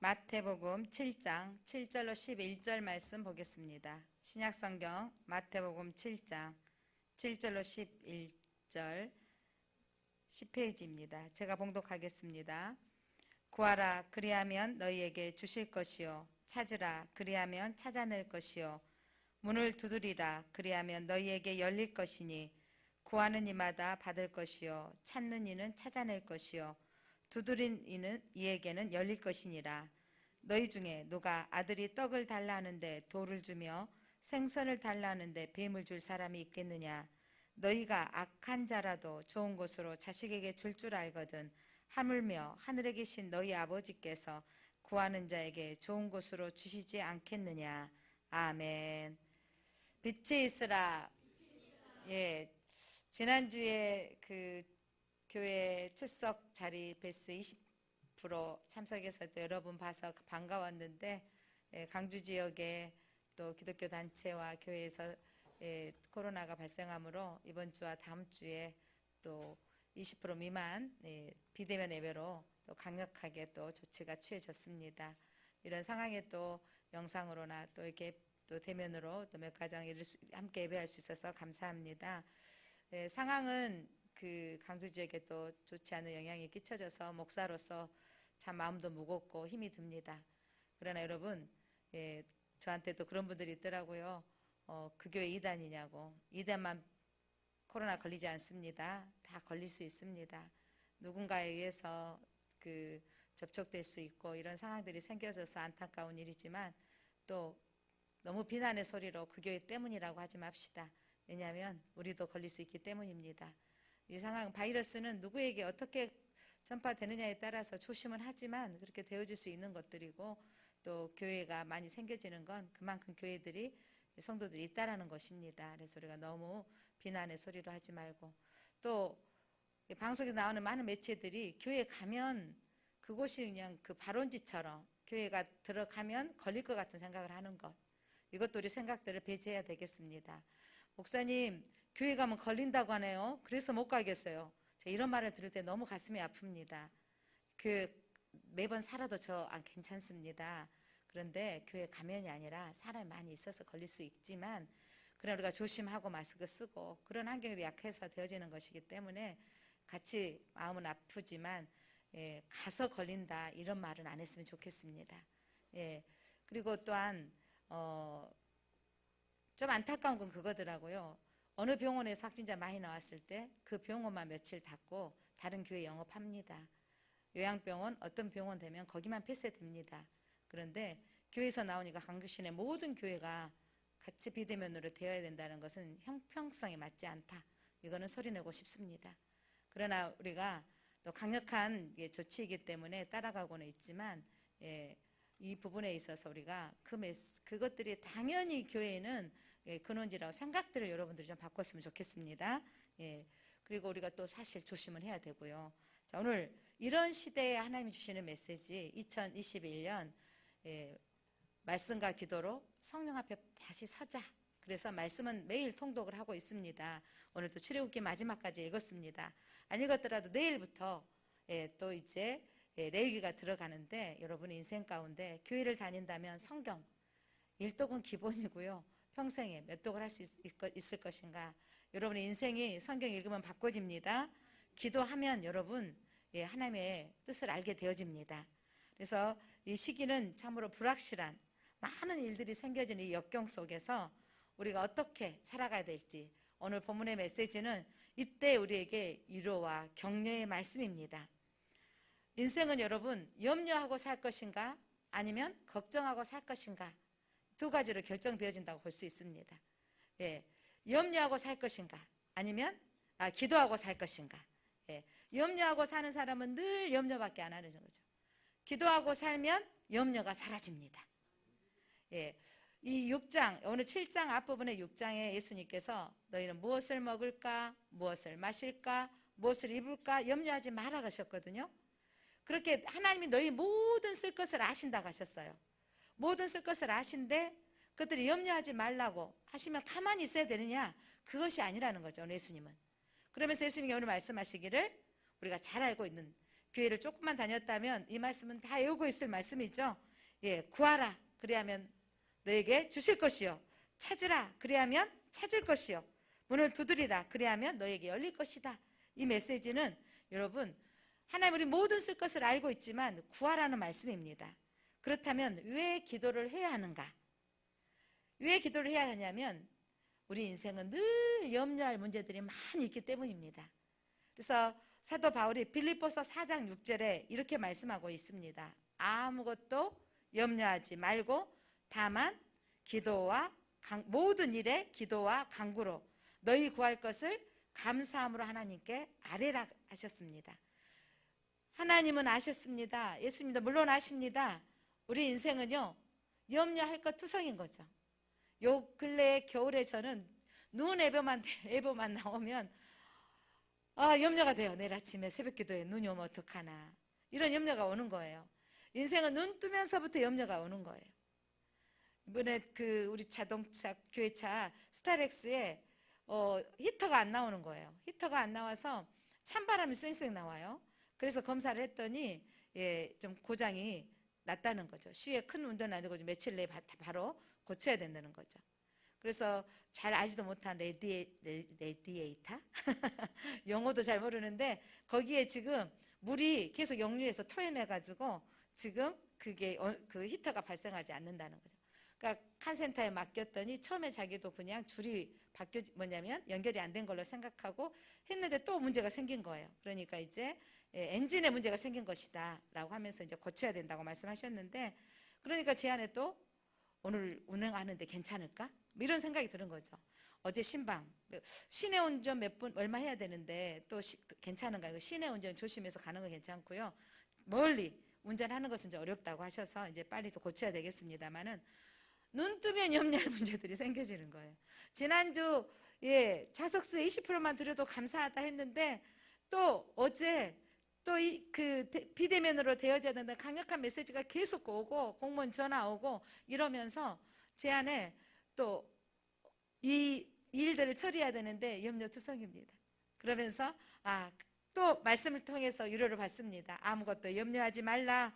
마태복음 7장 7절로 11절 말씀 보겠습니다. 신약성경 마태복음 7장 7절로 11절 10페이지입니다. 제가 봉독하겠습니다. 구하라 그리하면 너희에게 주실 것이요 찾으라 그리하면 찾아낼 것이요 문을 두드리라 그리하면 너희에게 열릴 것이니 구하는 이마다 받을 것이요 찾는 이는 찾아낼 것이요 두드린 이에게는 열릴 것이니라. 너희 중에 누가 아들이 떡을 달라 하는데 돌을 주며 생선을 달라 하는데 뱀을 줄 사람이 있겠느냐. 너희가 악한 자라도 좋은 것으로 자식에게 줄 줄 알거든 하물며 하늘에 계신 너희 아버지께서 구하는 자에게 좋은 것으로 주시지 않겠느냐. 아멘. 빛이 있으라. 예, 지난주에 그 교회 출석 자리 배수 20% 참석해서 또 여러분 봐서 반가웠는데, 강주 지역에 또 기독교 단체와 교회에서 코로나가 발생하므로 이번 주와 다음 주에 또 20% 미만 비대면 예배로 또 강력하게 또 조치가 취해졌습니다. 이런 상황에 또 영상으로나 또 이렇게 또 대면으로 또 몇 가정 함께 예배할 수 있어서 감사합니다. 상황은 그 강주 지역에 또 좋지 않은 영향이 끼쳐져서 목사로서 참 마음도 무겁고 힘이 듭니다. 그러나 여러분, 저한테도 그런 분들이 있더라고요. 그 교회 이단이냐고. 이단만 코로나 걸리지 않습니다. 다 걸릴 수 있습니다. 누군가에 의해서 그 접촉될 수 있고 이런 상황들이 생겨져서 안타까운 일이지만 또 너무 비난의 소리로 그 교회 때문이라고 하지 맙시다. 왜냐하면 우리도 걸릴 수 있기 때문입니다. 이 상황, 바이러스는 누구에게 어떻게 전파되느냐에 따라서 조심은 하지만 그렇게 되어질 수 있는 것들이고, 또 교회가 많이 생겨지는 건 그만큼 교회들이 성도들이 있다라는 것입니다. 그래서 우리가 너무 비난의 소리로 하지 말고, 또 방송에 나오는 많은 매체들이 교회 가면 그곳이 그냥 그 발원지처럼 교회가 들어가면 걸릴 것 같은 생각을 하는 것, 이것도 우리 생각들을 배제해야 되겠습니다. 목사님, 교회 가면 걸린다고 하네요. 그래서 못 가겠어요. 제가 이런 말을 들을 때 너무 가슴이 아픕니다. 매번 살아도 저 괜찮습니다. 그런데 교회 가면이 아니라 사람이 많이 있어서 걸릴 수 있지만, 그러나 우리가 조심하고 마스크 쓰고 그런 환경에도 약해서 되어지는 것이기 때문에 같이 마음은 아프지만 가서 걸린다 이런 말은 안 했으면 좋겠습니다. 그리고 또한 좀 안타까운 건 그거더라고요. 어느 병원에서 확진자 많이 나왔을 때 그 병원만 며칠 닫고 다른 교회 영업합니다. 요양병원, 어떤 병원 되면 거기만 폐쇄됩니다. 그런데 교회에서 나오니까 강주시내 모든 교회가 같이 비대면으로 되어야 된다는 것은 형평성에 맞지 않다. 이거는 소리내고 싶습니다. 그러나 우리가 또 강력한 조치이기 때문에 따라가고는 있지만, 이 부분에 있어서 우리가 그것들이 당연히 교회에는 근원지라고 생각들을 여러분들이 좀 바꿨으면 좋겠습니다. 그리고 우리가 또 사실 조심을 해야 되고요. 자, 오늘 이런 시대에 하나님이 주시는 메시지, 2021년 말씀과 기도로 성령 앞에 다시 서자. 그래서 말씀은 매일 통독을 하고 있습니다. 오늘도 출애굽기 마지막까지 읽었습니다. 안 읽었더라도 내일부터 또 이제 레위기가 들어가는데, 여러분의 인생 가운데 교회를 다닌다면 성경 일독은 기본이고요. 평생에 몇 독을 할 수 있을 것인가. 여러분의 인생이 성경 읽으면 바꿔집니다. 기도하면 여러분 하나님의 뜻을 알게 되어집니다. 그래서 이 시기는 참으로 불확실한 많은 일들이 생겨지는 이 역경 속에서 우리가 어떻게 살아가야 될지, 오늘 본문의 메시지는 이때 우리에게 위로와 격려의 말씀입니다. 인생은 여러분 염려하고 살 것인가 아니면 걱정하고 살 것인가, 두 가지로 결정되어진다고 볼 수 있습니다. 염려하고 살 것인가 아니면 기도하고 살 것인가. 염려하고 사는 사람은 늘 염려밖에 안 하는 거죠. 기도하고 살면 염려가 사라집니다. 이 6장, 오늘 7장 앞부분의 6장에 예수님께서 너희는 무엇을 먹을까, 무엇을 마실까, 무엇을 입을까 염려하지 말아 가셨거든요. 그렇게 하나님이 너희 모든 쓸 것을 아신다고 하셨어요. 모든 쓸 것을 아신데 그것들이 염려하지 말라고 하시면 가만히 있어야 되느냐? 그것이 아니라는 거죠, 예수님은. 그러면서 예수님이 오늘 말씀하시기를, 우리가 잘 알고 있는 교회를 조금만 다녔다면 이 말씀은 다 외우고 있을 말씀이죠. 예, 구하라 그리하면 너에게 주실 것이요, 찾으라 그리하면 찾을 것이요, 문을 두드리라 그리하면 너에게 열릴 것이다. 이 메시지는 여러분, 하나님 우리 모든 쓸 것을 알고 있지만 구하라는 말씀입니다. 그렇다면 왜 기도를 해야 하는가? 왜 기도를 해야 하냐면 우리 인생은 늘 염려할 문제들이 많이 있기 때문입니다. 그래서 사도 바울이 빌립보서 4장 6절에 이렇게 말씀하고 있습니다. 아무것도 염려하지 말고 다만 기도와 모든 일에 기도와 간구로 너희 구할 것을 감사함으로 하나님께 아뢰라 하셨습니다. 하나님은 아셨습니다. 예수님도 물론 아십니다. 우리 인생은요, 염려할 것 투성인 거죠. 요 근래에 겨울에 저는 눈 예보만 나오면 염려가 돼요. 내일 아침에 새벽 기도에 눈이 오면 어떡하나, 이런 염려가 오는 거예요. 인생은 눈 뜨면서부터 염려가 오는 거예요. 이번에 우리 자동차 교회차 스타렉스에 히터가 안 나오는 거예요. 히터가 안 나와서 찬바람이 쌩쌩 나와요. 그래서 검사를 했더니 좀 고장이 났다는 거죠. 시위에 큰 운동은 아니고 며칠 내에 바로 고쳐야 된다는 거죠. 그래서 잘 알지도 못한 레디에이터 영어도 잘 모르는데 거기에 지금 물이 계속 역류해서 토해내가지고 지금 그게 그 히터가 발생하지 않는다는 거죠. 그러니까 칸센터에 맡겼더니 처음에 자기도 그냥 줄이 연결이 안 된 걸로 생각하고 했는데 또 문제가 생긴 거예요. 그러니까 이제 엔진에 문제가 생긴 것이다 라고 하면서 이제 고쳐야 된다고 말씀하셨는데, 그러니까 제 안에 또 오늘 운행하는데 괜찮을까? 이런 생각이 드는 거죠. 어제 신방 시내 운전 얼마 해야 되는데 또 괜찮은가요? 시내 운전 조심해서 가는 건 괜찮고요, 멀리 운전하는 것은 좀 어렵다고 하셔서 이제 빨리 또 고쳐야 되겠습니다만은 눈 뜨면 염려할 문제들이 생겨지는 거예요. 지난주 자석수에 20%만 드려도 감사하다 했는데 또 어제 또 비대면으로 되어져야 된다 강력한 메시지가 계속 오고 공무원 전화 오고 이러면서 제 안에 또 이 일들을 처리해야 되는데 염려투성입니다. 그러면서 또 말씀을 통해서 위로를 받습니다. 아무것도 염려하지 말라.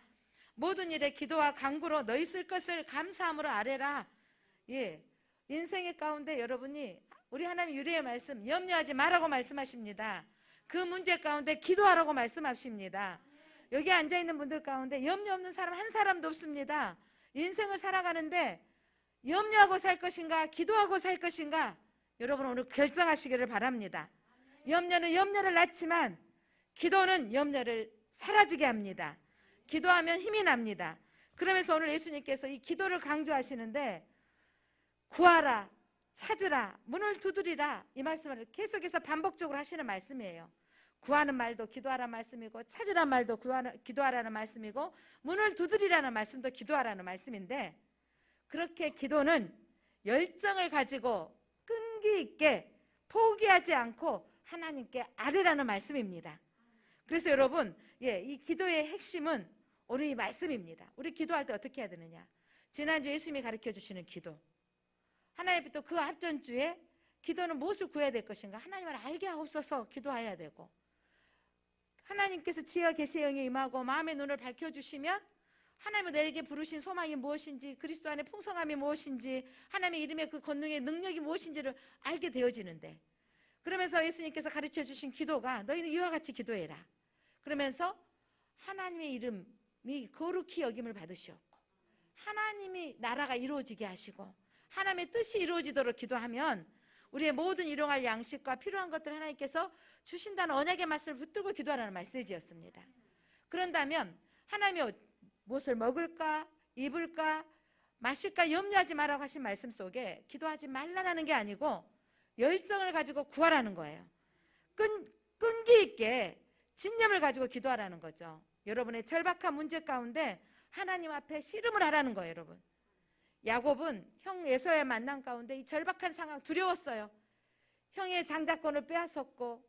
모든 일에 기도와 간구로 너희 쓸 것을 감사함으로 아뢰라. 인생의 가운데 여러분이 우리 하나님 유리의 말씀 염려하지 말라고 말씀하십니다. 그 문제 가운데 기도하라고 말씀하십니다. 여기 앉아있는 분들 가운데 염려 없는 사람 한 사람도 없습니다. 인생을 살아가는데 염려하고 살 것인가 기도하고 살 것인가, 여러분 오늘 결정하시기를 바랍니다. 염려는 염려를 낳지만 기도는 염려를 사라지게 합니다. 기도하면 힘이 납니다. 그러면서 오늘 예수님께서 이 기도를 강조하시는데 구하라, 찾으라, 문을 두드리라, 이 말씀을 계속해서 반복적으로 하시는 말씀이에요. 구하는 말도 기도하라는 말씀이고 찾으라는 말도 기도하라는 말씀이고 문을 두드리라는 말씀도 기도하라는 말씀인데, 그렇게 기도는 열정을 가지고 끈기 있게 포기하지 않고 하나님께 아뢰라는 말씀입니다. 그래서 여러분 이 기도의 핵심은 오늘 이 말씀입니다. 우리 기도할 때 어떻게 해야 되느냐, 지난주 예수님이 가르쳐 주시는 기도, 하나님 또 그 앞전주에 기도는 무엇을 구해야 될 것인가, 하나님을 알게 하옵소서 기도해야 되고, 하나님께서 지혜와 계시의 영에 임하고 마음의 눈을 밝혀주시면 하나님은 내게 부르신 소망이 무엇인지, 그리스도 안의 풍성함이 무엇인지, 하나님의 이름의 그 권능의 능력이 무엇인지를 알게 되어지는데, 그러면서 예수님께서 가르쳐 주신 기도가 너희는 이와 같이 기도해라. 그러면서 하나님의 이름이 거룩히 여김을 받으시었고 하나님이 나라가 이루어지게 하시고 하나님의 뜻이 이루어지도록 기도하면 우리의 모든 일용할 양식과 필요한 것들 하나님께서 주신다는 언약의 말씀을 붙들고 기도하라는 메시지였습니다. 그런다면 하나님이 무엇을 먹을까, 입을까, 마실까 염려하지 말라고 하신 말씀 속에 기도하지 말라는 게 아니고 열정을 가지고 구하라는 거예요. 끈기 있게 신념을 가지고 기도하라는 거죠. 여러분의 절박한 문제 가운데 하나님 앞에 씨름을 하라는 거예요. 여러분, 야곱은 형 에서의 만남 가운데 이 절박한 상황 두려웠어요. 형의 장자권을 빼앗았고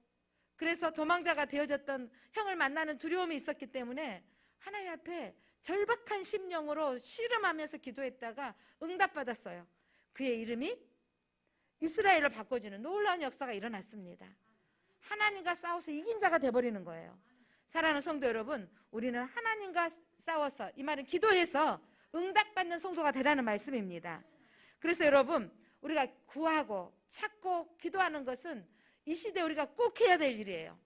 그래서 도망자가 되어졌던 형을 만나는 두려움이 있었기 때문에 하나님 앞에 절박한 심령으로 씨름하면서 기도했다가 응답받았어요. 그의 이름이 이스라엘로 바꿔지는 놀라운 역사가 일어났습니다. 하나님과 싸워서 이긴 자가 돼버리는 거예요. 사랑하는 성도 여러분, 우리는 하나님과 싸워서, 이 말은 기도해서 응답받는 성도가 되라는 말씀입니다. 그래서 여러분, 우리가 구하고 찾고 기도하는 것은 이 시대에 우리가 꼭 해야 될 일이에요.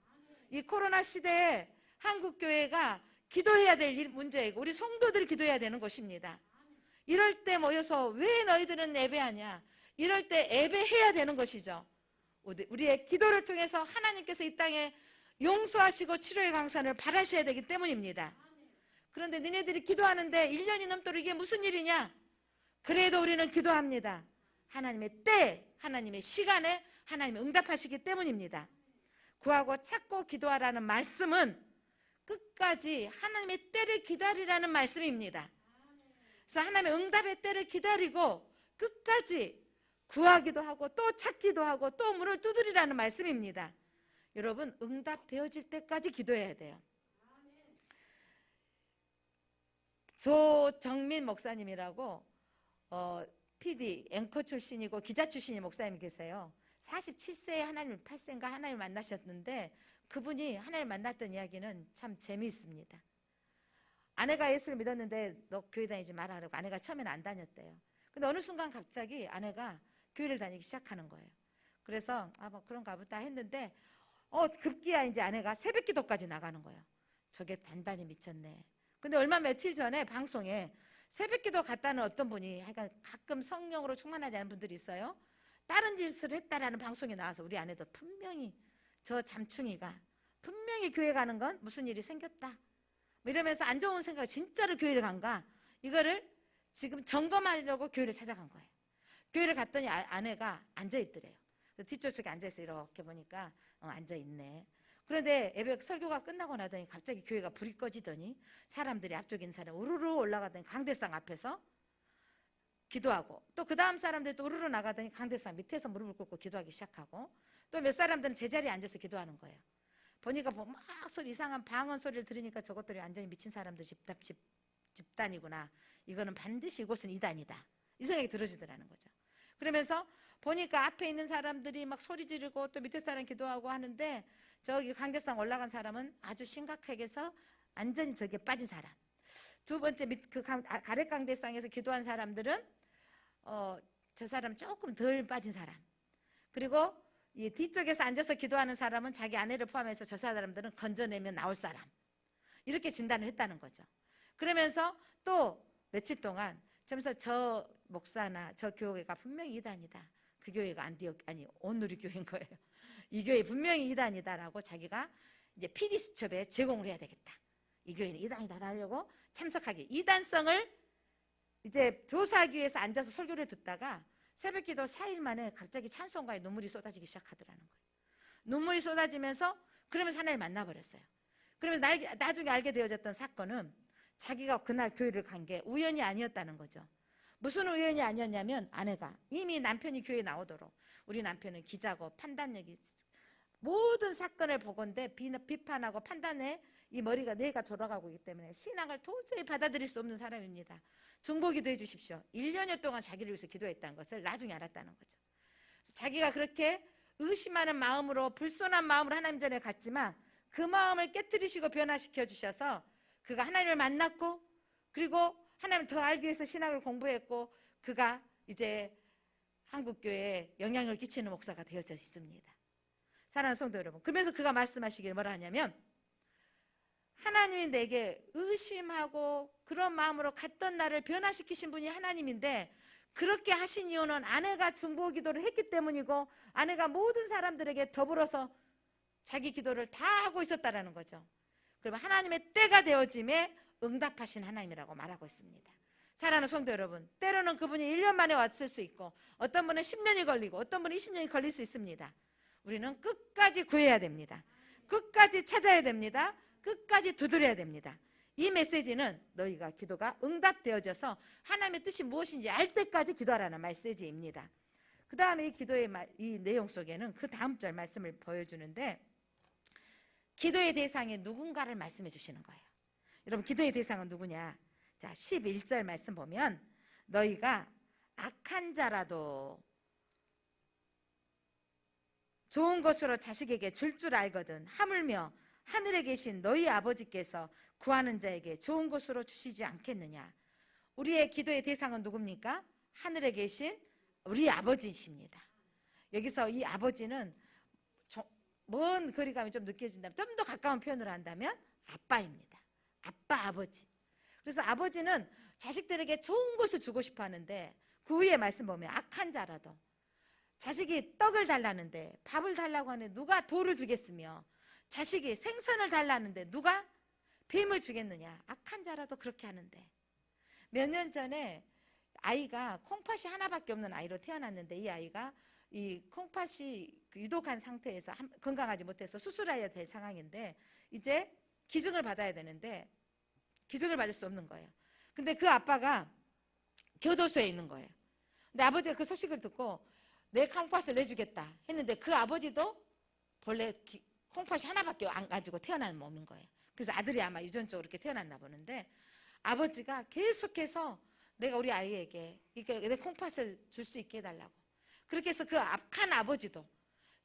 이 코로나 시대에 한국교회가 기도해야 될 문제이고 우리 성도들이 기도해야 되는 것입니다. 이럴 때 모여서 왜 너희들은 예배하냐, 이럴 때 예배해야 되는 것이죠. 우리의 기도를 통해서 하나님께서 이 땅에 용서하시고 치료의 강산을 바라셔야 되기 때문입니다. 그런데 너네들이 기도하는데 1년이 넘도록 이게 무슨 일이냐? 그래도 우리는 기도합니다. 하나님의 때, 하나님의 시간에 하나님이 응답하시기 때문입니다. 구하고 찾고 기도하라는 말씀은 끝까지 하나님의 때를 기다리라는 말씀입니다. 그래서 하나님의 응답의 때를 기다리고 끝까지 구하기도 하고 또 찾기도 하고 또 문을 두드리라는 말씀입니다. 여러분, 응답되어질 때까지 기도해야 돼요. 조정민 목사님이라고 PD, 앵커 출신이고 기자 출신의 목사님 계세요. 47세에 하나님, 8세인가 하나님을 만나셨는데 그분이 하나님을 만났던 이야기는 참 재미있습니다. 아내가 예수를 믿었는데 너 교회 다니지 말아라고 아내가 처음에는 안 다녔대요. 근데 어느 순간 갑자기 아내가 교회를 다니기 시작하는 거예요. 그래서 뭐 그런가 보다 했는데 급기야 이제 아내가 새벽 기도까지 나가는 거예요. 저게 단단히 미쳤네. 근데 얼마 며칠 전에 방송에 새벽 기도 갔다는 어떤 분이, 가끔 성령으로 충만하지 않은 분들이 있어요. 다른 짓을 했다라는 방송이 나와서 우리 아내도 분명히 저 잠충이가 분명히 교회 가는 건 무슨 일이 생겼다 이러면서 안 좋은 생각, 진짜로 교회를 간가, 이거를 지금 점검하려고 교회를 찾아간 거예요. 교회를 갔더니 아내가 앉아있더래요. 뒷좌석에 앉아있어. 이렇게 보니까 앉아있네. 그런데 예배 설교가 끝나고 나더니 갑자기 교회가 불이 꺼지더니 사람들이, 앞쪽에 있는 사람 우르르 올라가더니 강대상 앞에서 기도하고, 또 그 다음 사람들이 또 우르르 나가더니 강대상 밑에서 무릎을 꿇고 기도하기 시작하고, 또 몇 사람들은 제자리에 앉아서 기도하는 거예요. 보니까 막 소리, 이상한 방언 소리를 들으니까 저것들이 완전히 미친 사람들 집단이구나. 이거는 반드시 이곳은 이단이다. 이 생각이 들어지더라는 거죠. 그러면서 보니까 앞에 있는 사람들이 막 소리 지르고 또 밑에 사람 기도하고 하는데, 저기 강대상 올라간 사람은 아주 심각하게 해서 완전히 저기에 빠진 사람, 두 번째 그 가래 강대상에서 기도한 사람들은 저 사람 조금 덜 빠진 사람, 그리고 이 뒤쪽에서 앉아서 기도하는 사람은 자기 아내를 포함해서 저 사람들은 건져내면 나올 사람, 이렇게 진단을 했다는 거죠. 그러면서 또 며칠 동안 저 목사나 저 교회가 분명히 이단이다. 그 교회가 온누리 교회인 거예요. 이 교회 분명히 이단이다라고 자기가 이제 PD 수첩에 제공을 해야 되겠다. 이 교회는 이단이다 하려고 참석하기, 이단성을 이제 조사하기 위해서 앉아서 설교를 듣다가 새벽 기도 4일 만에 갑자기 찬송가에 눈물이 쏟아지기 시작하더라는 거예요. 눈물이 쏟아지면서 그러면서 하나님을 만나버렸어요. 그러면서 나중에 알게 되어졌던 사건은 자기가 그날 교회를 간 게 우연이 아니었다는 거죠. 무슨 우연이 아니었냐면, 아내가 이미 남편이 교회에 나오도록, 우리 남편은 기자고 판단력이, 모든 사건을 보건대 비판하고 판단에 이 머리가 뇌가 돌아가고 있기 때문에 신앙을 도저히 받아들일 수 없는 사람입니다. 중보기도 해주십시오. 1년여 동안 자기를 위해서 기도했다는 것을 나중에 알았다는 거죠. 자기가 그렇게 의심하는 마음으로, 불손한 마음으로 하나님 전에 갔지만 그 마음을 깨뜨리시고 변화시켜 주셔서 그가 하나님을 만났고, 그리고 하나님을 더 알기 위해서 신학을 공부했고, 그가 이제 한국교회에 영향을 끼치는 목사가 되어져 있습니다. 사랑하는 성도 여러분, 그러면서 그가 말씀하시길 뭐라 하냐면, 하나님이 내게 의심하고 그런 마음으로 갔던 나를 변화시키신 분이 하나님인데, 그렇게 하신 이유는 아내가 중보 기도를 했기 때문이고, 아내가 모든 사람들에게 더불어서 자기 기도를 다 하고 있었다라는 거죠. 그러면 하나님의 때가 되어짐에 응답하신 하나님이라고 말하고 있습니다. 사랑하는 성도 여러분, 때로는 그분이 1년 만에 왔을 수 있고, 어떤 분은 10년이 걸리고 어떤 분은 20년이 걸릴 수 있습니다. 우리는 끝까지 구해야 됩니다. 끝까지 찾아야 됩니다. 끝까지 두드려야 됩니다. 이 메시지는 너희가 기도가 응답되어져서 하나님의 뜻이 무엇인지 알 때까지 기도하라는 메시지입니다. 그 다음에 이 기도의 이 내용 속에는 그 다음 절 말씀을 보여주는데, 기도의 대상이 누군가를 말씀해 주시는 거예요. 여러분, 기도의 대상은 누구냐? 자, 11절 말씀 보면, 너희가 악한 자라도 좋은 것으로 자식에게 줄 알거든 하물며 하늘에 계신 너희 아버지께서 구하는 자에게 좋은 것으로 주시지 않겠느냐. 우리의 기도의 대상은 누굽니까? 하늘에 계신 우리 아버지이십니다. 여기서 이 아버지는 먼 거리감이 좀 느껴진다면, 좀 더 가까운 표현을 한다면 아빠입니다. 아빠, 아버지. 그래서 아버지는 자식들에게 좋은 것을 주고 싶어 하는데, 그 위에 말씀 보면 악한 자라도, 자식이 떡을 달라는데 밥을 달라고 하는데 누가 돌을 주겠으며, 자식이 생선을 달라는데 누가 뱀을 주겠느냐. 악한 자라도 그렇게 하는데. 몇 년 전에 아이가 콩팥이 하나밖에 없는 아이로 태어났는데, 이 아이가 이 콩팥이 유독한 상태에서 건강하지 못해서 수술해야 될 상황인데, 이제 기증을 받아야 되는데 기증을 받을 수 없는 거예요. 근데 그 아빠가 교도소에 있는 거예요. 근데 아버지가 그 소식을 듣고 내 콩팥을 내주겠다 했는데, 그 아버지도 본래 콩팥이 하나밖에 안 가지고 태어난 몸인 거예요. 그래서 아들이 아마 유전적으로 이렇게 태어났나 보는데, 아버지가 계속해서 내가 우리 아이에게 내 콩팥을 줄 수 있게 해달라고. 그렇게 해서 그 악한 아버지도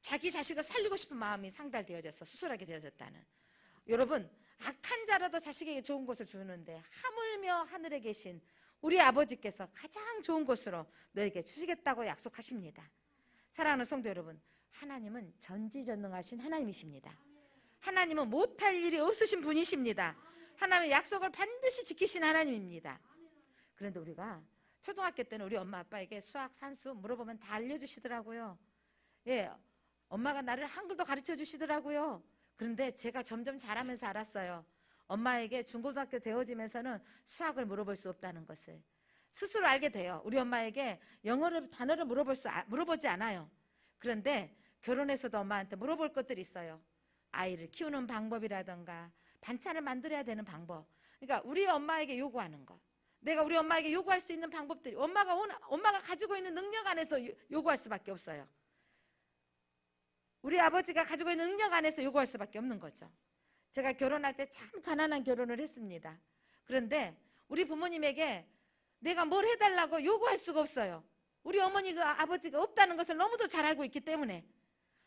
자기 자식을 살리고 싶은 마음이 상달되어져서 수술하게 되어졌다는. 여러분, 악한 자라도 자식에게 좋은 것을 주는데 하물며 하늘에 계신 우리 아버지께서 가장 좋은 것으로 너에게 주시겠다고 약속하십니다. 사랑하는 성도 여러분, 하나님은 전지전능하신 하나님이십니다. 하나님은 못할 일이 없으신 분이십니다. 하나님의 약속을 반드시 지키신 하나님입니다. 그런데 우리가 초등학교 때는 우리 엄마 아빠에게 수학, 산수 물어보면 다 알려주시더라고요. 예, 엄마가 나를 한글도 가르쳐 주시더라고요. 그런데 제가 점점 자라면서 알았어요. 엄마에게 중고등학교 되어지면서는 수학을 물어볼 수 없다는 것을 스스로 알게 돼요. 우리 엄마에게 영어를 단어를 물어보지 않아요. 그런데 결혼해서도 엄마한테 물어볼 것들이 있어요. 아이를 키우는 방법이라든가 반찬을 만들어야 되는 방법. 그러니까 우리 엄마에게 요구하는 것, 내가 우리 엄마에게 요구할 수 있는 방법들이 엄마가 가지고 있는 능력 안에서 요구할 수밖에 없어요. 우리 아버지가 가지고 있는 능력 안에서 요구할 수밖에 없는 거죠. 제가 결혼할 때 참 가난한 결혼을 했습니다. 그런데 우리 부모님에게 내가 뭘 해달라고 요구할 수가 없어요. 우리 어머니가 아버지가 없다는 것을 너무도 잘 알고 있기 때문에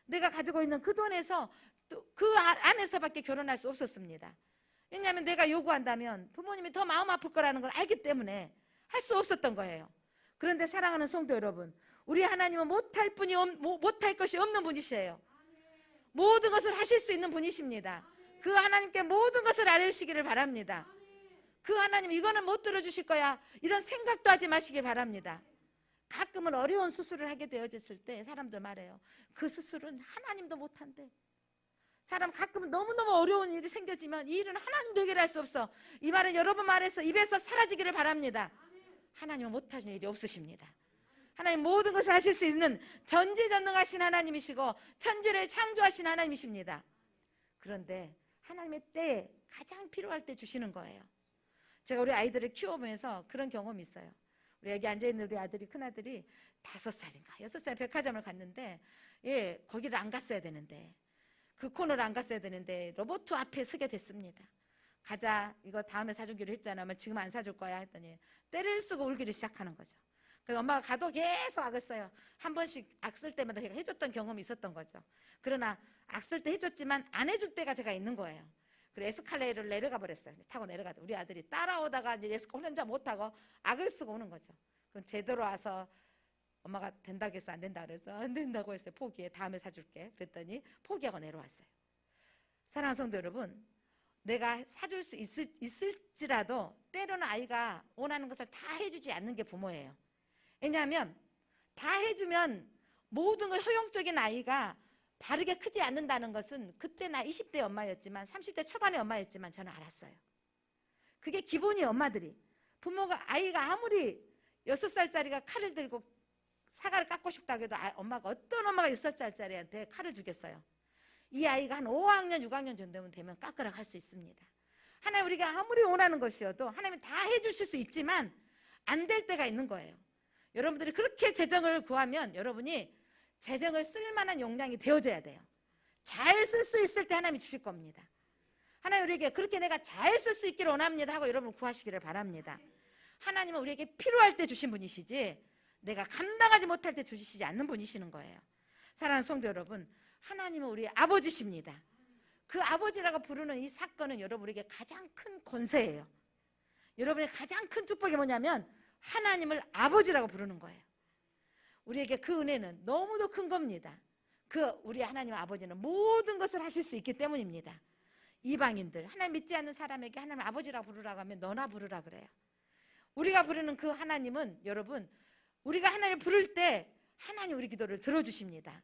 내가 가지고 있는 그 돈에서 또 그 안에서밖에 결혼할 수 없었습니다. 왜냐하면 내가 요구한다면 부모님이 더 마음 아플 거라는 걸 알기 때문에 할 수 없었던 거예요. 그런데 사랑하는 성도 여러분, 우리 하나님은 못할 것이 없는 분이시에요. 모든 것을 하실 수 있는 분이십니다. 그 하나님께 모든 것을 알으시기를 바랍니다. 그 하나님 이거는 못 들어주실 거야, 이런 생각도 하지 마시길 바랍니다. 가끔은 어려운 수술을 하게 되어졌을 때 사람들 말해요. 그 수술은 하나님도 못한대. 사람 가끔은 너무너무 어려운 일이 생겨지면 이 일은 하나님도 해결할 수 없어. 이 말은 여러분 말에서 입에서 사라지기를 바랍니다. 하나님은 못하신 일이 없으십니다. 하나님 모든 것을 하실 수 있는 전지전능하신 하나님이시고 천지를 창조하신 하나님이십니다. 그런데 하나님의 때에 가장 필요할 때 주시는 거예요. 제가 우리 아이들을 키워보면서 그런 경험이 있어요. 우리 여기 앉아있는 우리 아들이, 큰아들이 5살인가 6살 백화점을 갔는데, 예, 거기를 안 갔어야 되는데, 그 코너를 안 갔어야 되는데 로봇 앞에 서게 됐습니다. 가자, 이거 다음에 사주기로 했잖아. 지금 안 사줄 거야 했더니 때를 쓰고 울기를 시작하는 거죠. 그래서 엄마가 가도 계속 악었어요. 한 번씩 악쓸 때마다 제가 해줬던 경험이 있었던 거죠. 그러나 악쓸 때 해줬지만 안 해줄 때가 제가 있는 거예요. 그래서 에스컬레이터를 내려가 버렸어요. 타고 내려가다 우리 아들이 따라오다가 이제 에스컬레이터 혼자 못 타고 악을 쓰고 오는 거죠. 그럼 되돌아 와서 엄마가 된다고 해서 안 된다 그래서 안 된다고 했어요. 포기해, 다음에 사줄게 그랬더니 포기하고 내려왔어요. 사랑하는 성도 여러분, 내가 사줄 수 있을지라도 때로는 아이가 원하는 것을 다 해주지 않는 게 부모예요. 왜냐하면 다 해주면 모든 걸 허용적인 아이가 바르게 크지 않는다는 것은 그때 나 20대 엄마였지만 30대 초반의 엄마였지만 저는 알았어요. 그게 기본이 엄마들이, 부모가 아이가 아무리 6살짜리가 칼을 들고 사과를 깎고 싶다고 해도 엄마가, 어떤 엄마가 6살짜리한테 칼을 주겠어요. 이 아이가 한 5학년 6학년 정도면 되면 깎으라고 할 수 있습니다. 하나님 우리가 아무리 원하는 것이어도 하나님은 다 해주실 수 있지만 안 될 때가 있는 거예요. 여러분들이 그렇게 재정을 구하면 여러분이 재정을 쓸 만한 용량이 되어져야 돼요. 잘 쓸 수 있을 때 하나님이 주실 겁니다. 하나님 우리에게 그렇게 내가 잘 쓸 수 있기를 원합니다 하고 여러분 구하시기를 바랍니다. 하나님은 우리에게 필요할 때 주신 분이시지 내가 감당하지 못할 때 주시지 않는 분이시는 거예요. 사랑하는 성도 여러분, 하나님은 우리의 아버지십니다. 그 아버지라고 부르는 이 사건은 여러분에게 가장 큰 권세예요. 여러분의 가장 큰 축복이 뭐냐면 하나님을 아버지라고 부르는 거예요. 우리에게 그 은혜는 너무도 큰 겁니다. 우리 하나님 아버지는 모든 것을 하실 수 있기 때문입니다. 이방인들, 하나님 믿지 않는 사람에게 하나님 아버지라고 부르라고 하면 너나 부르라 그래요. 우리가 부르는 그 하나님은 여러분, 우리가 하나님을 부를 때 하나님 우리 기도를 들어주십니다.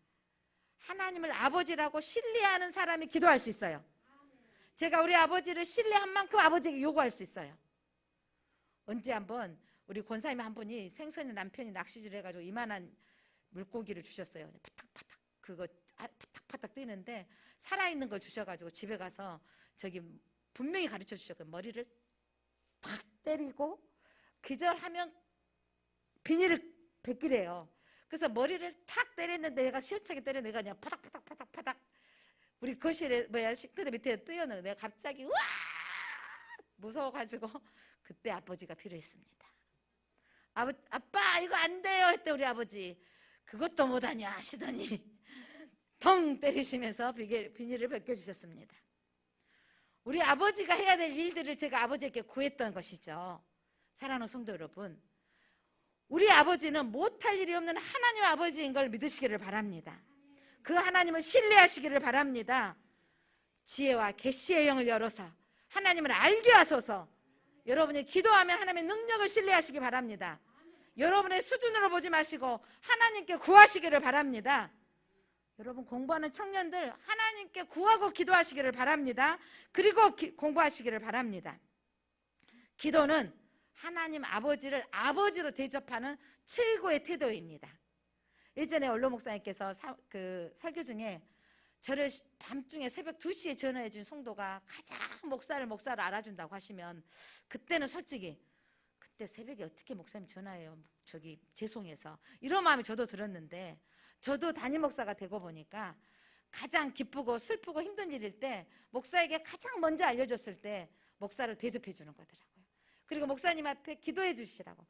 하나님을 아버지라고 신뢰하는 사람이 기도할 수 있어요. 제가 우리 아버지를 신뢰한 만큼 아버지에게 요구할 수 있어요. 언제 한번 우리 권사님 한 분이 생선의 남편이 낚시질을 해가지고 이만한 물고기를 주셨어요. 파닥파닥 그거 파닥파닥 뛰는데 살아있는 걸 주셔가지고 집에 가서 저기 분명히 가르쳐 주셨거든요. 머리를 탁 때리고 기절하면 비닐을 벗기래요. 그래서 머리를 탁 때렸는데 내가 시원찮게 때렸는데 내가 그냥 파닥파닥 우리 거실에 뭐야 싱크대 밑에 뜨여놓은 내가 갑자기 와 무서워가지고 그때 아버지가 필요했습니다. 아빠 이거 안 돼요 했대 우리 아버지. 그것도 못하냐 하시더니 덩 때리시면서 비닐을 벗겨주셨습니다. 우리 아버지가 해야 될 일들을 제가 아버지에게 구했던 것이죠. 사랑하는 성도 여러분, 우리 아버지는 못할 일이 없는 하나님 아버지인 걸 믿으시기를 바랍니다. 그 하나님을 신뢰하시기를 바랍니다. 지혜와 계시의 영을 열어서 하나님을 알게 하소서. 여러분이 기도하면 하나님의 능력을 신뢰하시기 바랍니다. 여러분의 수준으로 보지 마시고 하나님께 구하시기를 바랍니다. 여러분 공부하는 청년들 하나님께 구하고 기도하시기를 바랍니다. 그리고 공부하시기를 바랍니다. 기도는 하나님 아버지를 아버지로 대접하는 최고의 태도입니다. 예전에 원로 목사님께서 설교 중에 저를 밤중에 새벽 2시에 전화해 준 성도가 가장 목사를 알아준다고 하시면 그때는 솔직히 그때 새벽에 어떻게 목사님 전화해요? 저기 죄송해서 이런 마음이 저도 들었는데 저도 담임 목사가 되고 보니까 가장 기쁘고 슬프고 힘든 일일 때 목사에게 가장 먼저 알려줬을 때 목사를 대접해 주는 거더라고요. 그리고 목사님 앞에 기도해 주시라고.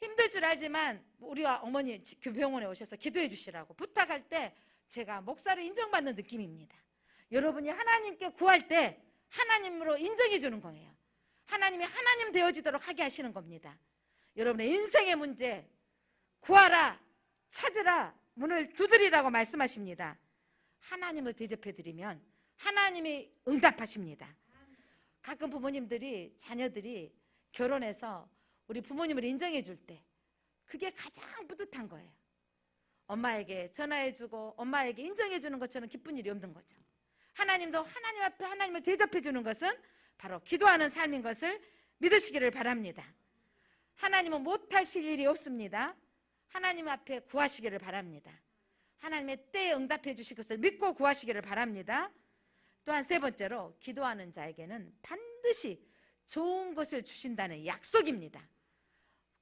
힘들 줄 알지만 우리 어머니 병원에 오셔서 기도해 주시라고 부탁할 때 제가 목사를 인정받는 느낌입니다. 여러분이 하나님께 구할 때 하나님으로 인정해 주는 거예요. 하나님이 하나님 되어지도록 하게 하시는 겁니다. 여러분의 인생의 문제 구하라 찾으라 문을 두드리라고 말씀하십니다. 하나님을 대접해 드리면 하나님이 응답하십니다. 가끔 부모님들이 자녀들이 결혼해서 우리 부모님을 인정해 줄 때 그게 가장 뿌듯한 거예요. 엄마에게 전화해 주고 엄마에게 인정해 주는 것처럼 기쁜 일이 없는 거죠. 하나님도 하나님 앞에 하나님을 대접해 주는 것은 바로 기도하는 삶인 것을 믿으시기를 바랍니다. 하나님은 못하실 일이 없습니다. 하나님 앞에 구하시기를 바랍니다. 하나님의 때에 응답해 주실 것을 믿고 구하시기를 바랍니다. 또한 세 번째로 기도하는 자에게는 반드시 좋은 것을 주신다는 약속입니다.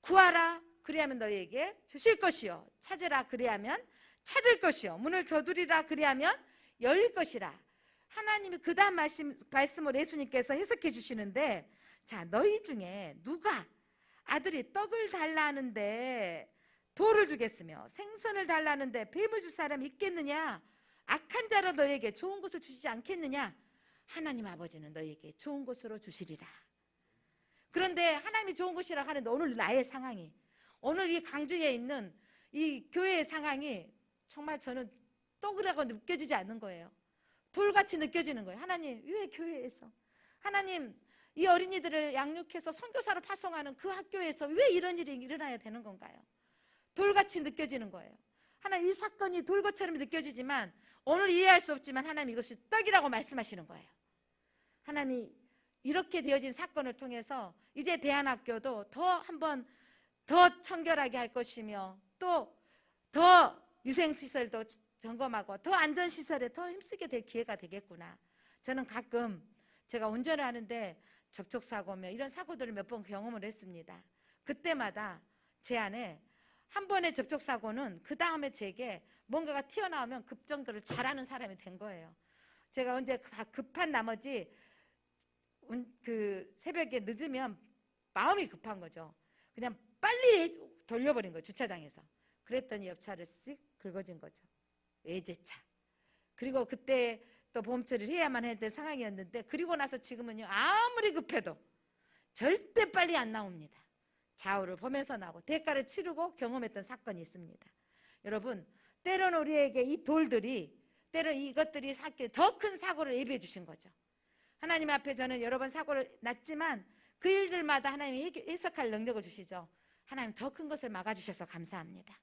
구하라 그리하면 너희에게 주실 것이요 찾으라 그리하면 찾을 것이요 문을 두드리라 그리하면 열릴 것이라. 하나님이 그 다음 말씀을 예수님께서 해석해 주시는데 자 너희 중에 누가 아들이 떡을 달라 하는데 돌을 주겠으며 생선을 달라 하는데 뱀을 줄 사람이 있겠느냐? 악한 자로 너희에게 좋은 것을 주시지 않겠느냐? 하나님 아버지는 너희에게 좋은 것으로 주시리라. 그런데 하나님이 좋은 것이라고 하는데 오늘 나의 상황이 오늘 이 강주에 있는 이 교회의 상황이 정말 저는 떡이라고 느껴지지 않는 거예요. 돌같이 느껴지는 거예요. 하나님 왜 교회에서 하나님 이 어린이들을 양육해서 선교사로 파송하는 그 학교에서 왜 이런 일이 일어나야 되는 건가요? 돌같이 느껴지는 거예요. 하나님 이 사건이 돌것처럼 느껴지지만 오늘 이해할 수 없지만 하나님 이것이 떡이라고 말씀하시는 거예요. 하나님이 이렇게 되어진 사건을 통해서 이제 대안학교도 더 한번 더 청결하게 할 것이며 또 더 유생시설도 점검하고 더 안전시설에 더 힘쓰게 될 기회가 되겠구나. 저는 가끔 제가 운전을 하는데 접촉사고며 이런 사고들을 몇 번 경험을 했습니다. 그때마다 제 안에 한 번의 접촉사고는 그 다음에 제게 뭔가가 튀어나오면 급정거를 잘하는 사람이 된 거예요. 제가 언제 급한 나머지 그 새벽에 늦으면 마음이 급한 거죠. 그냥 빨리 돌려버린 거예요. 주차장에서. 그랬더니 옆차를 쓱 긁어진 거죠. 외제차. 그리고 그때 또 보험 처리를 해야만 해야 될 상황이었는데, 그리고 나서 지금은요, 아무리 급해도 절대 빨리 안 나옵니다. 좌우를 보면서 나오고 대가를 치르고 경험했던 사건이 있습니다. 여러분, 때로는 우리에게 이 돌들이, 때로는 이것들이 더 큰 사고를 예비해 주신 거죠. 하나님 앞에 저는 여러 번 사고를 났지만 그 일들마다 하나님이 해석할 능력을 주시죠. 하나님 더 큰 것을 막아주셔서 감사합니다.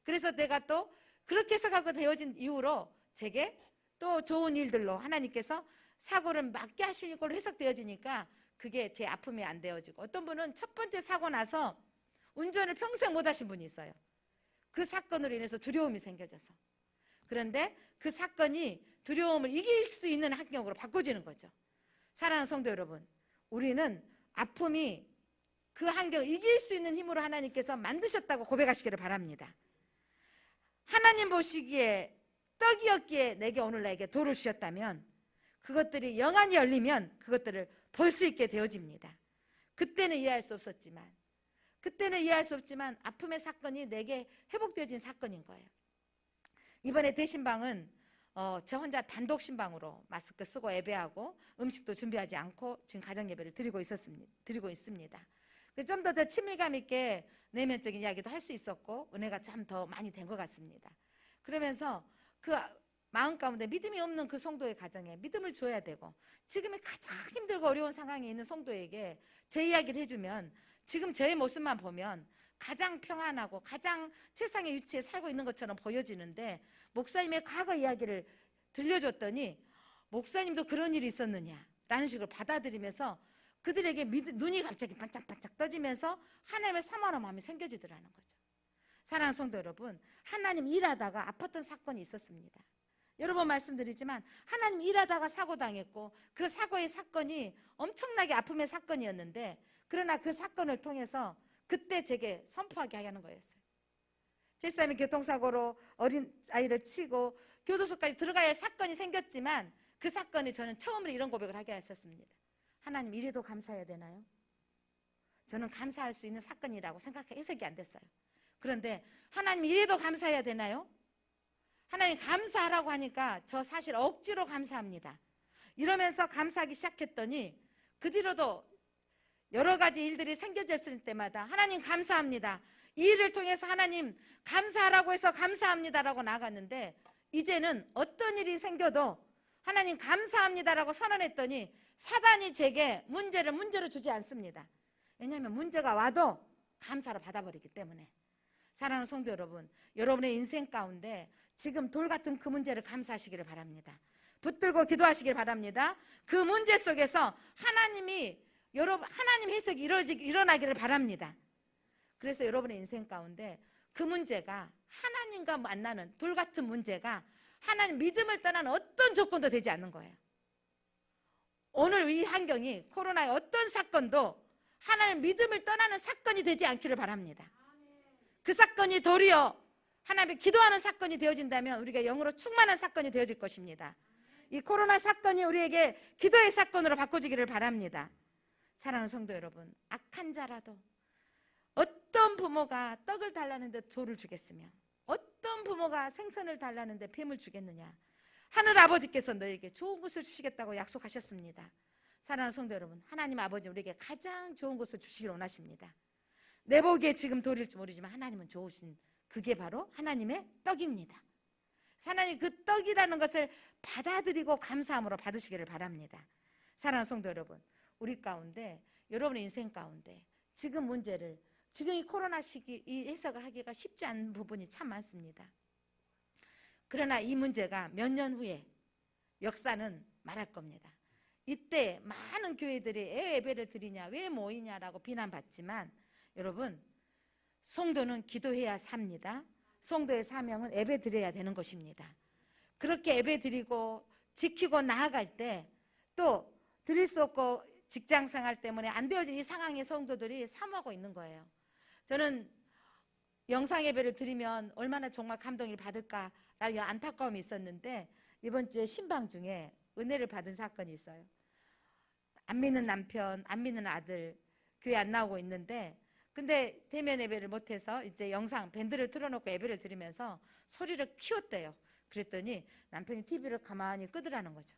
그래서 내가 또 그렇게 해석하고 되어진 이후로 제게 또 좋은 일들로 하나님께서 사고를 막게 하실 걸로 해석되어지니까 그게 제 아픔이 안 되어지고, 어떤 분은 첫 번째 사고 나서 운전을 평생 못 하신 분이 있어요. 그 사건으로 인해서 두려움이 생겨져서. 그런데 그 사건이 두려움을 이길 수 있는 환경으로 바꿔지는 거죠. 사랑하는 성도 여러분, 우리는 아픔이 그 환경을 이길 수 있는 힘으로 하나님께서 만드셨다고 고백하시기를 바랍니다. 하나님 보시기에 떡이었기에 내게 오늘 나에게 돌을 주셨다면, 그것들이 영안이 열리면 그것들을 볼 수 있게 되어집니다. 그때는 이해할 수 없었지만, 아픔의 사건이 내게 회복되어진 사건인 거예요. 이번에 대신방은 저 혼자 단독 신방으로 마스크 쓰고 예배하고 음식도 준비하지 않고 지금 가정 예배를 드리고 있습니다. 좀 더 친밀감 있게 내면적인 이야기도 할 수 있었고 은혜가 좀 더 많이 된 것 같습니다. 그러면서 그 마음 가운데 믿음이 없는 그 성도의 가정에 믿음을 줘야 되고, 지금이 가장 힘들고 어려운 상황에 있는 성도에게 제 이야기를 해주면 지금 제 모습만 보면 가장 평안하고 가장 세상의 위치에 살고 있는 것처럼 보여지는데, 목사님의 과거 이야기를 들려줬더니 목사님도 그런 일이 있었느냐라는 식으로 받아들이면서 그들에게 눈이 갑자기 반짝반짝 떠지면서 하나님의 사모하는 마음이 생겨지더라는 거죠. 사랑하는 성도 여러분, 하나님 일하다가 아팠던 사건이 있었습니다. 여러 번 말씀드리지만 하나님 일하다가 사고당했고 그 사고의 사건이 엄청나게 아픔의 사건이었는데, 그러나 그 사건을 통해서 그때 제게 선포하게 하는 거였어요. 집사람이 교통사고로 어린 아이를 치고 교도소까지 들어가야 할 사건이 생겼지만 그 사건이 저는 처음으로 이런 고백을 하게 하셨습니다. 하나님, 이래도 감사해야 되나요? 저는 감사할 수 있는 사건이라고 해석이 안 됐어요. 그런데 하나님, 이래도 감사해야 되나요? 하나님 감사하라고 하니까 저 사실 억지로 감사합니다. 이러면서 감사하기 시작했더니 그 뒤로도 여러 가지 일들이 생겨졌을 때마다 하나님 감사합니다. 이 일을 통해서 하나님 감사하라고 해서 감사합니다라고 나갔는데, 이제는 어떤 일이 생겨도 하나님 감사합니다라고 선언했더니 사단이 제게 문제로 주지 않습니다. 왜냐하면 문제가 와도 감사로 받아버리기 때문에. 사랑하는 성도 여러분, 여러분의 인생 가운데 지금 돌 같은 그 문제를 감사하시기를 바랍니다. 붙들고 기도하시길 바랍니다. 그 문제 속에서 하나님 해석이 일어나기를 바랍니다. 그래서 여러분의 인생 가운데 그 문제가 하나님과 만나는 돌 같은 문제가 하나님 믿음을 떠난 어떤 조건도 되지 않는 거예요. 오늘 이 환경이 코로나의 어떤 사건도 하나님 믿음을 떠나는 사건이 되지 않기를 바랍니다. 그 사건이 도리어 하나님의 기도하는 사건이 되어진다면 우리가 영으로 충만한 사건이 되어질 것입니다. 이 코로나 사건이 우리에게 기도의 사건으로 바꿔지기를 바랍니다. 사랑하는 성도 여러분, 악한 자라도 어떤 부모가 떡을 달라는데 돌을 주겠으며 어떤 부모가 생선을 달라는데 뱀을 주겠느냐. 하늘 아버지께서 너에게 좋은 것을 주시겠다고 약속하셨습니다. 사랑하는 성도 여러분, 하나님 아버지 우리에게 가장 좋은 것을 주시길 원하십니다. 내 보기에 지금 돌일지 모르지만 하나님은 좋으신, 그게 바로 하나님의 떡입니다. 하나님 그 떡이라는 것을 받아들이고 감사함으로 받으시기를 바랍니다. 사랑하는 성도 여러분, 우리 가운데, 여러분의 인생 가운데 지금 문제를, 지금 이 코로나 시기 이 해석을 하기가 쉽지 않은 부분이 참 많습니다. 그러나 이 문제가 몇 년 후에 역사는 말할 겁니다. 이때 많은 교회들이 왜 예배를 드리냐, 왜 모이냐라고 비난받지만, 여러분, 성도는 기도해야 삽니다. 성도의 사명은 예배 드려야 되는 것입니다. 그렇게 예배 드리고 지키고 나아갈 때 또 드릴 수 없고 직장생활 때문에 안 되어진 이 상황의 성도들이 사모하고 있는 거예요. 저는 영상 예배를 드리면 얼마나 정말 감동을 받을까라는 안타까움이 있었는데, 이번 주에 신방 중에 은혜를 받은 사건이 있어요. 안 믿는 남편, 안 믿는 아들 교회 안 나오고 있는데, 근데 대면 예배를 못해서 이제 영상 밴드를 틀어놓고 예배를 드리면서 소리를 키웠대요. 그랬더니 남편이 TV를 가만히 끄더라는 거죠.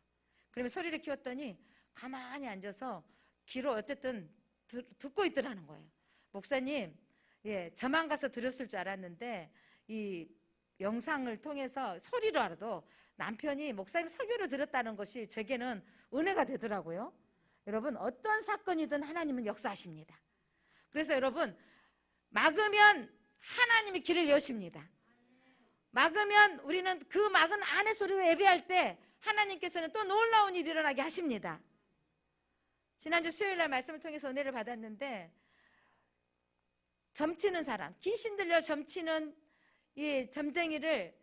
그러면 소리를 키웠더니 가만히 앉아서 귀로 어쨌든 듣고 있더라는 거예요. 목사님, 저만 가서 들었을 줄 알았는데 이 영상을 통해서 소리로라도 남편이 목사님 설교를 들었다는 것이 제게는 은혜가 되더라고요. 여러분, 어떤 사건이든 하나님은 역사하십니다. 그래서 여러분, 막으면 하나님이 길을 여십니다. 막으면 우리는 그 막은 안의 소리로 예배할 때 하나님께서는 또 놀라운 일이 일어나게 하십니다. 지난주 수요일날 말씀을 통해서 은혜를 받았는데, 점치는 사람, 귀신 들려 점치는 이 점쟁이를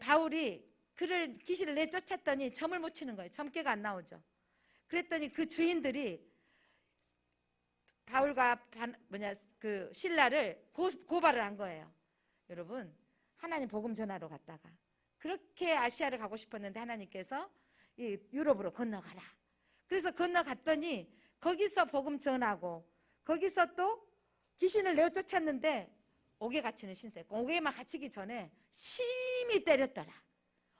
바울이 그를 귀신을 내쫓았더니 점을 못 치는 거예요. 점괘가 안 나오죠. 그랬더니 그 주인들이 바울과 그 신라를 고발을 한 거예요. 여러분, 하나님 복음 전하러 갔다가 그렇게 아시아를 가고 싶었는데 하나님께서 이 유럽으로 건너가라. 그래서 건너갔더니 거기서 복음 전하고 거기서 또 귀신을 내어 쫓았는데 옥에 갇히는 신세고, 옥에만 갇히기 전에 심히 때렸더라.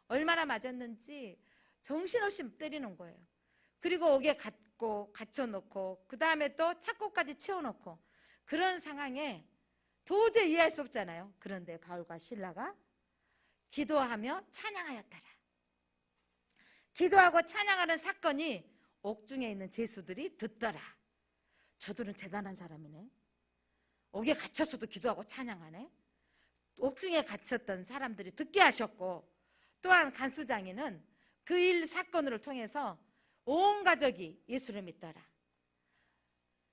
얼마나 맞았는지 정신없이 때리는 거예요. 그리고 옥에 갇혀놓고 그 다음에 또 착고까지 채워놓고, 그런 상황에 도저히 이해할 수 없잖아요. 그런데 바울과 실라가 기도하며 찬양하였더라. 기도하고 찬양하는 사건이 옥중에 있는 제수들이 듣더라. 저들은 대단한 사람이네. 옥에 갇혀서도 기도하고 찬양하네. 옥중에 갇혔던 사람들이 듣게 하셨고, 또한 간수장이는 그 일 사건을 통해서 온 가족이 예수를 믿더라.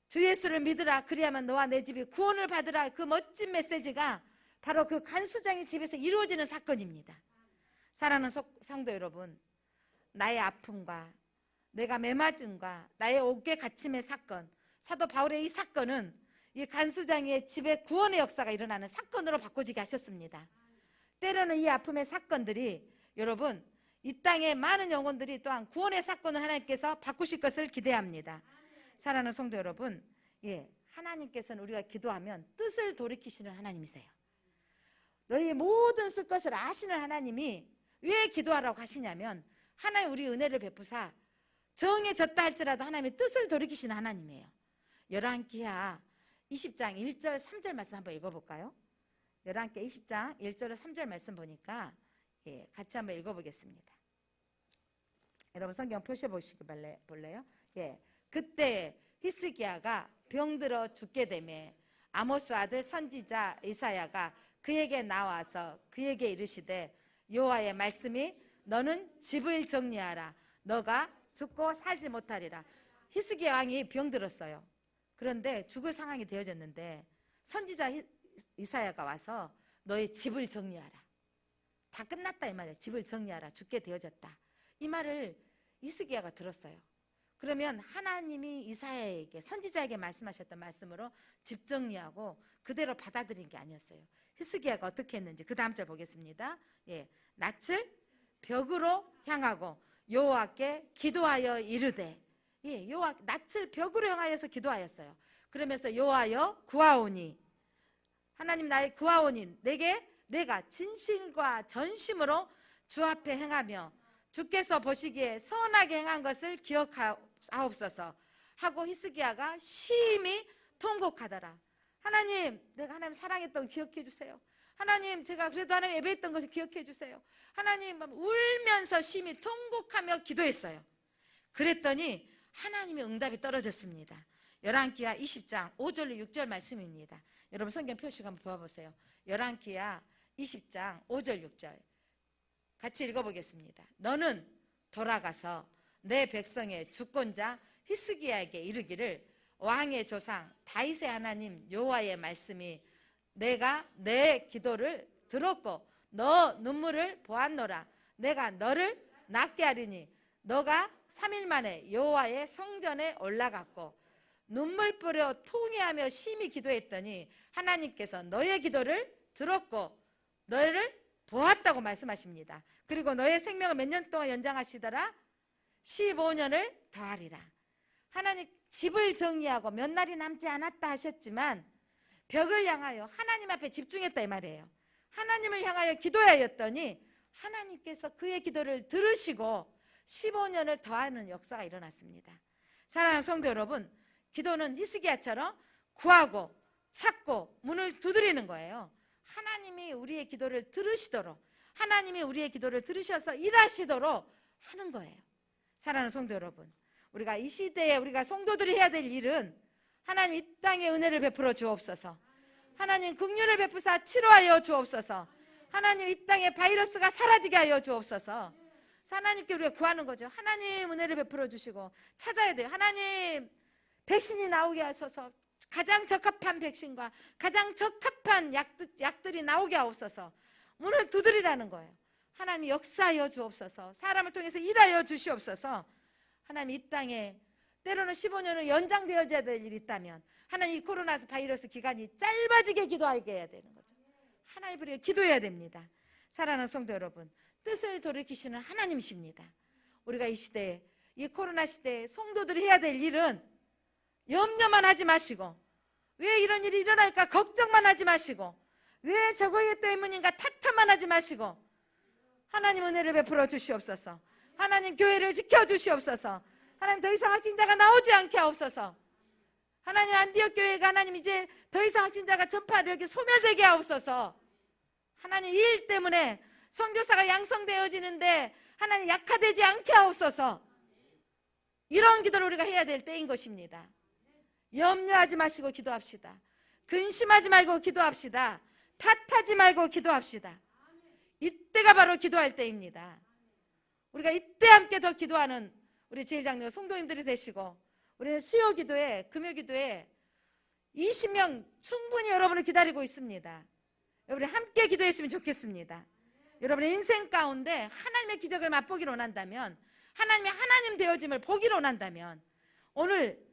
주 예수를 믿으라, 그리하면 너와 내 집이 구원을 받으라. 그 멋진 메시지가 바로 그 간수장의 집에서 이루어지는 사건입니다. 사랑하는 성도 여러분, 나의 아픔과 내가 매맞음과 나의 옥에 갇힘의 사건, 사도 바울의 이 사건은 이 간수장의 집에 구원의 역사가 일어나는 사건으로 바꿔지게 하셨습니다. 때로는 이 아픔의 사건들이, 여러분, 이 땅의 많은 영혼들이 또한 구원의 사건을 하나님께서 바꾸실 것을 기대합니다. 사랑하는 성도 여러분, 하나님께서는 우리가 기도하면 뜻을 돌이키시는 하나님이세요. 너희 모든 쓸 것을 아시는 하나님이 왜 기도하라고 하시냐면, 하나님 우리 은혜를 베푸사 정해졌다 할지라도 하나님의 뜻을 돌이키시는 하나님이에요. 열왕기하 20장 1절 3절 말씀 한번 읽어볼까요? 열왕기하 20장 1절 3절 말씀 보니까 같이 한번 읽어보겠습니다. 여러분 성경 펴셔 보시기 볼래요? 그때 히스기야가 병들어 죽게 되매 아모스 아들 선지자 이사야가 그에게 나와서 그에게 이르시되, 여호와의 말씀이 너는 집을 정리하라. 너가 죽고 살지 못하리라. 히스기야 왕이 병들었어요. 그런데 죽을 상황이 되어졌는데 선지자 이사야가 와서 너의 집을 정리하라. 다 끝났다 이 말이에요. 집을 정리하라. 죽게 되어졌다. 이 말을 히스기야가 들었어요. 그러면 하나님이 이사야에게, 선지자에게 말씀하셨던 말씀으로 집 정리하고 그대로 받아들인 게 아니었어요. 히스기야가 어떻게 했는지 그 다음 절 보겠습니다. 낯을 벽으로 향하고 여호와께 기도하여 이르되, 여호와 낯을 벽으로 향하여서 기도하였어요. 그러면서 여호와여 구하오니, 하나님 나의 구하오니 내가 진실과 전심으로 주 앞에 행하며 주께서 보시기에 선하게 행한 것을 기억하옵소서 하고 히스기야가 심히 통곡하더라. 하나님, 내가 하나님 사랑했던 거 기억해 주세요. 하나님, 제가 그래도 하나님 예배했던 것을 기억해 주세요. 하나님, 울면서 심히 통곡하며 기도했어요. 그랬더니 하나님의 응답이 떨어졌습니다. 열왕기하 20장 5절로 6절 말씀입니다. 여러분 성경 표시 한번 보아보세요. 열왕기하 20장 5절 6절 같이 읽어보겠습니다. 너는 돌아가서 내 백성의 주권자 히스기야에게 이르기를, 왕의 조상 다윗의 하나님 여호와의 말씀이 내가 내 기도를 들었고 너 눈물을 보았노라. 내가 너를 낫게 하리니 너가 3일 만에 여호와의 성전에 올라갔고 눈물 뿌려 통회하며 심히 기도했더니 하나님께서 너의 기도를 들었고 너를 보았다고 말씀하십니다. 그리고 너의 생명을 몇 년 동안 연장하시더라? 15년을 더하리라. 하나님 집을 정리하고 몇 날이 남지 않았다 하셨지만 벽을 향하여 하나님 앞에 집중했다 이 말이에요. 하나님을 향하여 기도하였더니 하나님께서 그의 기도를 들으시고 15년을 더하는 역사가 일어났습니다. 사랑하는 성도 여러분, 기도는 히스기야처럼 구하고 찾고 문을 두드리는 거예요. 하나님이 우리의 기도를 들으시도록, 하나님이 우리의 기도를 들으셔서 일하시도록 하는 거예요. 사랑하는 성도 여러분, 우리가 이 시대에 우리가 성도들이 해야 될 일은 하나님 이 땅에 은혜를 베풀어 주옵소서, 하나님 긍휼을 베푸사 치료하여 주옵소서, 하나님 이 땅에 바이러스가 사라지게 하여 주옵소서. 하나님께 우리가 구하는 거죠. 하나님 은혜를 베풀어 주시고 찾아야 돼요. 하나님 백신이 나오게 하소서, 가장 적합한 백신과 가장 적합한 약들이 나오게 하옵소서. 문을 두드리라는 거예요. 하나님 역사하여 주옵소서, 사람을 통해서 일하여 주시옵소서. 하나님 이 땅에 때로는 15년은 연장되어져야 될 일이 있다면 하나님 이 코로나 바이러스 기간이 짧아지게 기도하게 해야 되는 거죠. 하나님 우리가 기도해야 됩니다. 사랑하는 성도 여러분, 뜻을 돌이키시는 하나님이십니다. 우리가 이 시대에, 이 코로나 시대에 성도들이 해야 될 일은 염려만 하지 마시고, 왜 이런 일이 일어날까 걱정만 하지 마시고, 왜 저거 때문인가 탓만 하지 마시고, 하나님 은혜를 베풀어 주시옵소서, 하나님 교회를 지켜주시옵소서, 하나님 더 이상 확진자가 나오지 않게 하옵소서, 하나님 안디옥 교회가 하나님 이제 더 이상 확진자가 전파력이 소멸되게 하옵소서. 하나님 이 일 때문에 선교사가 양성되어지는데 하나님 약화되지 않게 하옵소서. 이런 기도를 우리가 해야 될 때인 것입니다. 염려하지 마시고 기도합시다. 근심하지 말고 기도합시다. 탓하지 말고 기도합시다. 이때가 바로 기도할 때입니다. 우리가 이때 함께 더 기도하는 우리 제일장로 성도님들이 되시고, 우리는 수요 기도에, 금요 기도에 20명 충분히 여러분을 기다리고 있습니다. 여러분이 함께 기도했으면 좋겠습니다. 여러분의 인생 가운데 하나님의 기적을 맛보기를 원한다면, 하나님의 하나님 되어짐을 보기를 원한다면, 오늘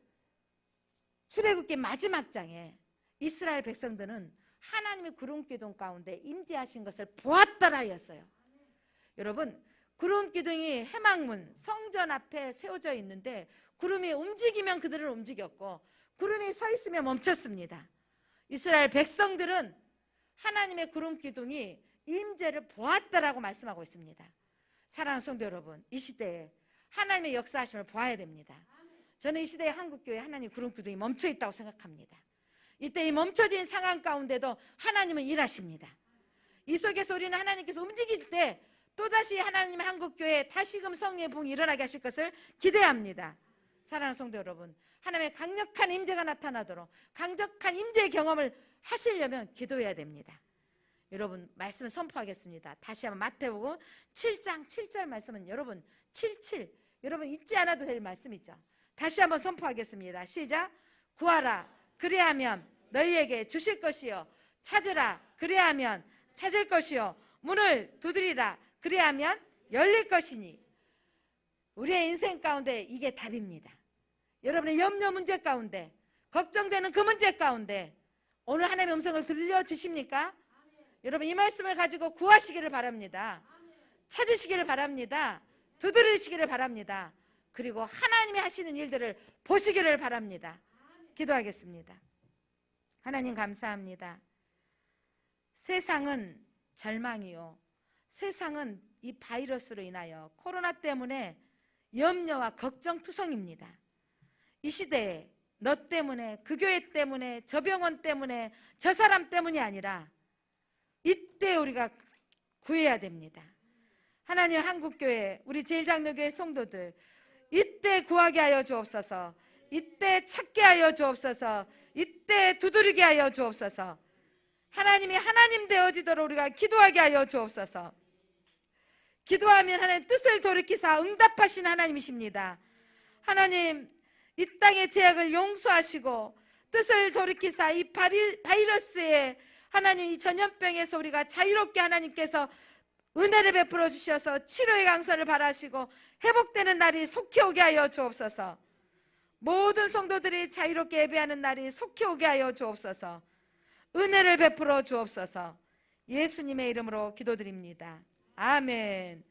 출애굽기 마지막 장에 이스라엘 백성들은 하나님의 구름 기둥 가운데 임재하신 것을 보았더라 하였어요. 여러분, 구름 기둥이 해망문 성전 앞에 세워져 있는데 구름이 움직이면 그들을 움직였고 구름이 서 있으면 멈췄습니다. 이스라엘 백성들은 하나님의 구름 기둥이 임재를 보았다라고 말씀하고 있습니다. 사랑하는 성도 여러분, 이 시대에 하나님의 역사하심을 보아야 됩니다. 저는 이 시대의 한국교회 하나님 구름 기둥이 멈춰 있다고 생각합니다. 이때 이 멈춰진 상황 가운데도 하나님은 일하십니다. 이 속에서 우리는 하나님께서 움직일 때 또다시 하나님의 한국교회에 다시금 성령의 부흥이 일어나게 하실 것을 기대합니다. 사랑하는 성도 여러분, 하나님의 강력한 임재가 나타나도록 강력한 임재의 경험을 하시려면 기도해야 됩니다. 여러분, 말씀을 선포하겠습니다. 다시 한번 마태복음 7장 7절 말씀은 여러분 77, 여러분 잊지 않아도 될 말씀이죠. 다시 한번 선포하겠습니다. 시작. 구하라 그리하면 너희에게 주실 것이요, 찾으라 그리하면 찾을 것이요, 문을 두드리라 그리하면 열릴 것이니. 우리의 인생 가운데 이게 답입니다. 여러분의 염려 문제 가운데, 걱정되는 그 문제 가운데 오늘 하나님의 음성을 들려주십니까? 여러분 이 말씀을 가지고 구하시기를 바랍니다. 찾으시기를 바랍니다. 두드리시기를 바랍니다. 그리고 하나님이 하시는 일들을 보시기를 바랍니다. 기도하겠습니다. 하나님 감사합니다. 세상은 절망이요, 세상은 이 바이러스로 인하여 코로나 때문에 염려와 걱정투성입니다. 이 시대에 너 때문에, 그 교회 때문에, 저 병원 때문에, 저 사람 때문이 아니라 이때 우리가 구해야 됩니다. 하나님 한국교회, 우리 제일장로교회 성도들 이때 구하게 하여 주옵소서, 이때 찾게 하여 주옵소서, 이때 두드리게 하여 주옵소서. 하나님이 하나님 되어지도록 우리가 기도하게 하여 주옵소서. 기도하면 하나님 뜻을 돌이키사 응답하시는 하나님이십니다. 하나님 이 땅의 죄악을 용서하시고 뜻을 돌이키사 이 바이러스에 하나님 이 전염병에서 우리가 자유롭게 하나님께서 은혜를 베풀어 주셔서 치료의 강선을 바라시고 회복되는 날이 속히 오게 하여 주옵소서. 모든 성도들이 자유롭게 예배하는 날이 속히 오게 하여 주옵소서. 은혜를 베풀어 주옵소서. 예수님의 이름으로 기도드립니다. 아멘.